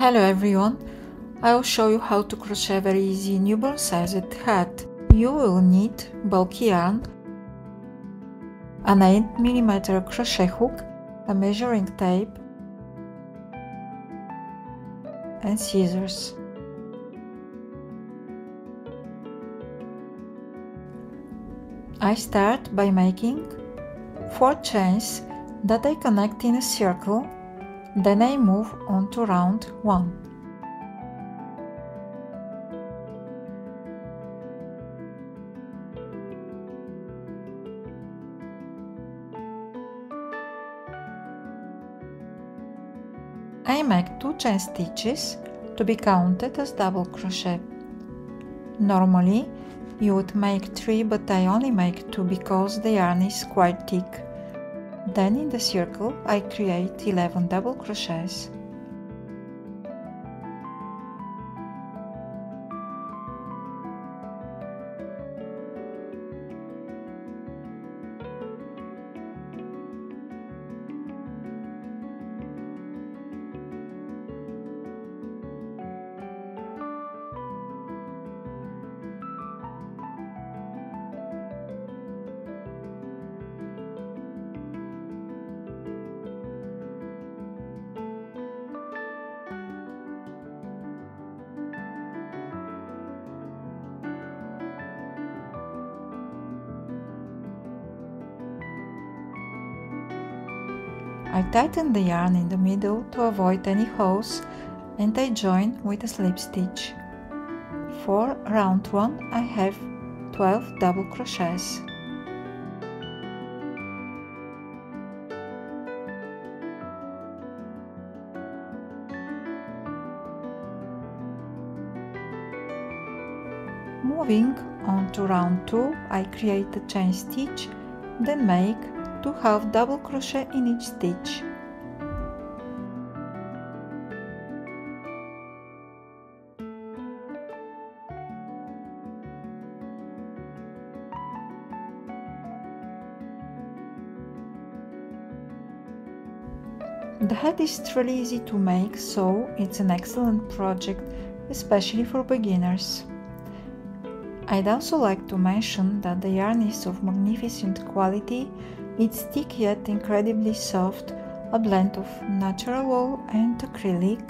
Hello everyone, I will show you how to crochet a very easy newborn sized hat. You will need bulky yarn, an 8mm crochet hook, a measuring tape and scissors. I start by making 4 chains that I connect in a circle, then I move on to round 1. I make 2 chain stitches to be counted as double crochet. Normally you would make 3, but I only make 2 because the yarn is quite thick. Then in the circle I create 11 double crochets. I tighten the yarn in the middle to avoid any holes and I join with a slip stitch. For round 1 I have 12 double crochets. Moving on to round 2, I create a chain stitch, then make 2 half double crochet in each stitch. The hat is really easy to make, so it's an excellent project, especially for beginners. I'd also like to mention that the yarn is of magnificent quality. It's thick yet incredibly soft, a blend of natural wool and acrylic.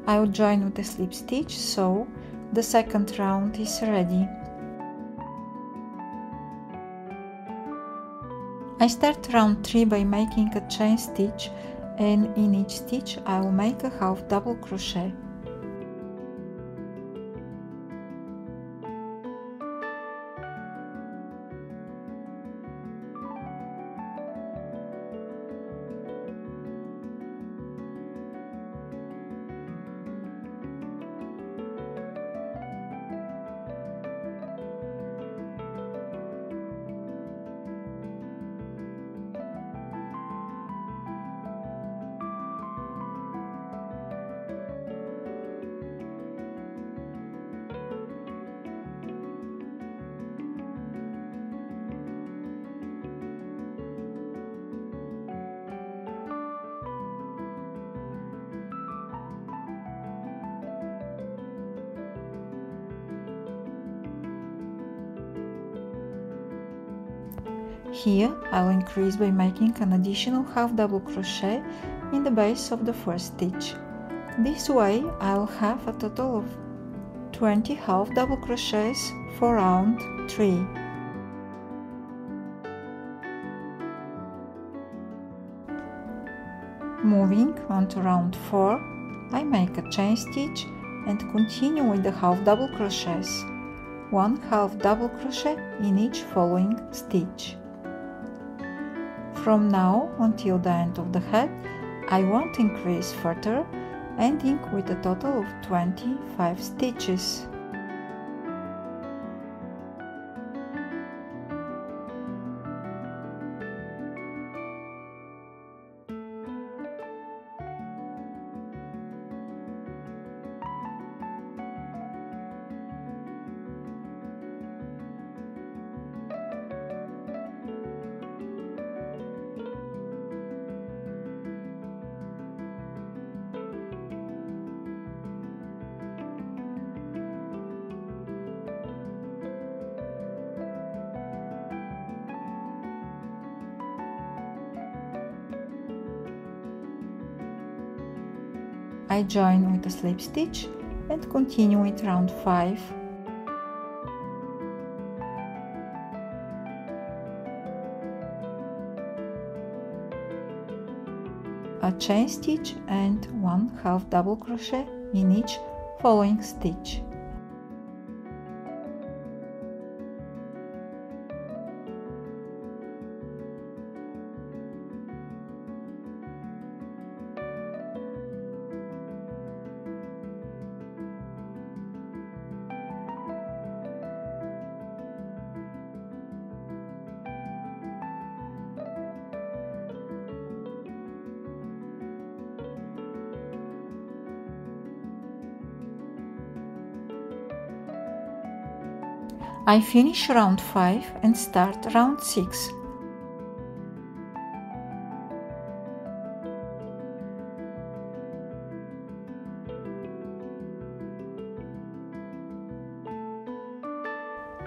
I will join with a slip stitch, so the second round is ready. I start round 3 by making a chain stitch, and in each stitch I will make a half double crochet. Here I will increase by making an additional half double crochet in the base of the first stitch. This way I will have a total of 20 half double crochets for round 3. Moving on to round 4, I make a chain stitch and continue with the half double crochets, 1 half double crochet in each following stitch. From now until the end of the head, I won't increase further, ending with a total of 25 stitches. I join with a slip stitch and continue with round 5. A chain stitch and 1 half double crochet in each following stitch. I finish round 5 and start round 6.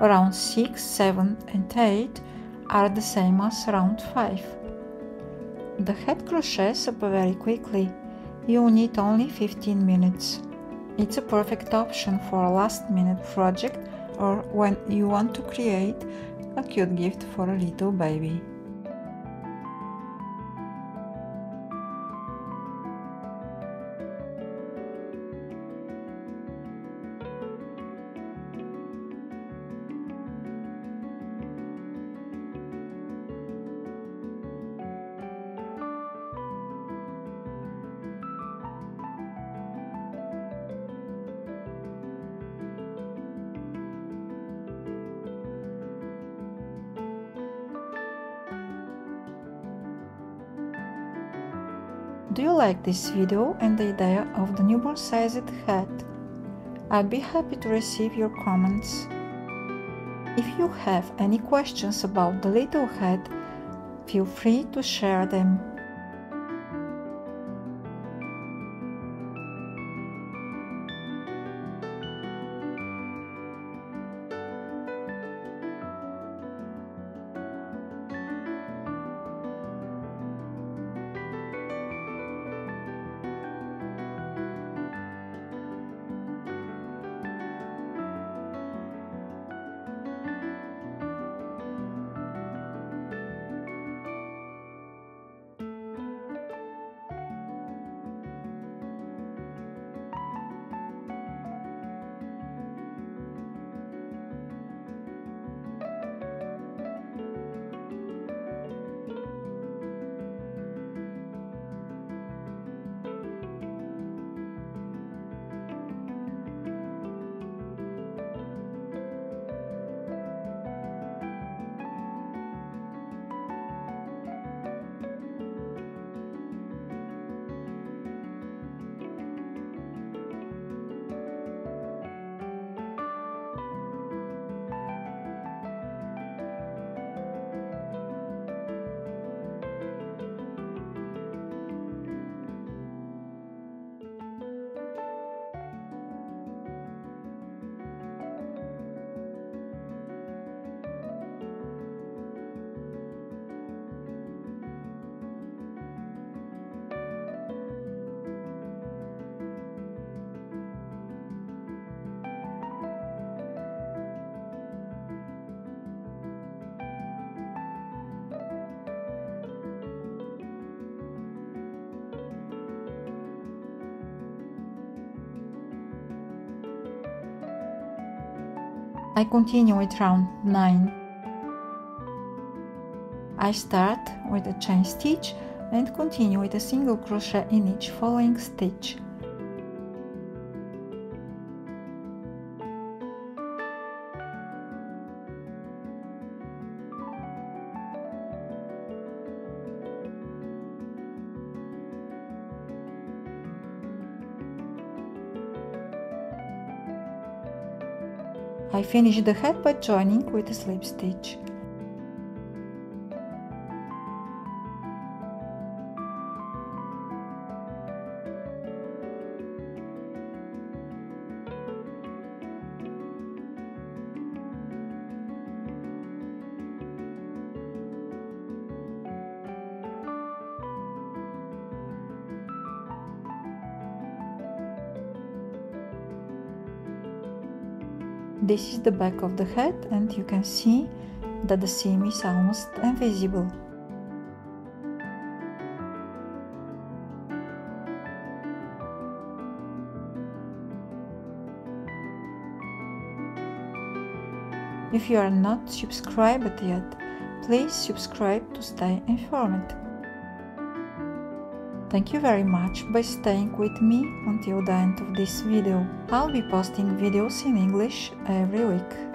Round 6, 7 and 8 are the same as round 5. The head crochets up very quickly. You need only 15 minutes. It's a perfect option for a last-minute project or when you want to create a cute gift for a little baby. Do you like this video and the idea of the newborn sized hat? I'd be happy to receive your comments. If you have any questions about the little hat, feel free to share them. I continue with round 9. I start with a chain stitch and continue with a single crochet in each following stitch. I finish the head by joining with a slip stitch. This is the back of the head, and you can see that the seam is almost invisible. If you are not subscribed yet, please subscribe to stay informed. Thank you very much by staying with me until the end of this video. I'll be posting videos in English every week.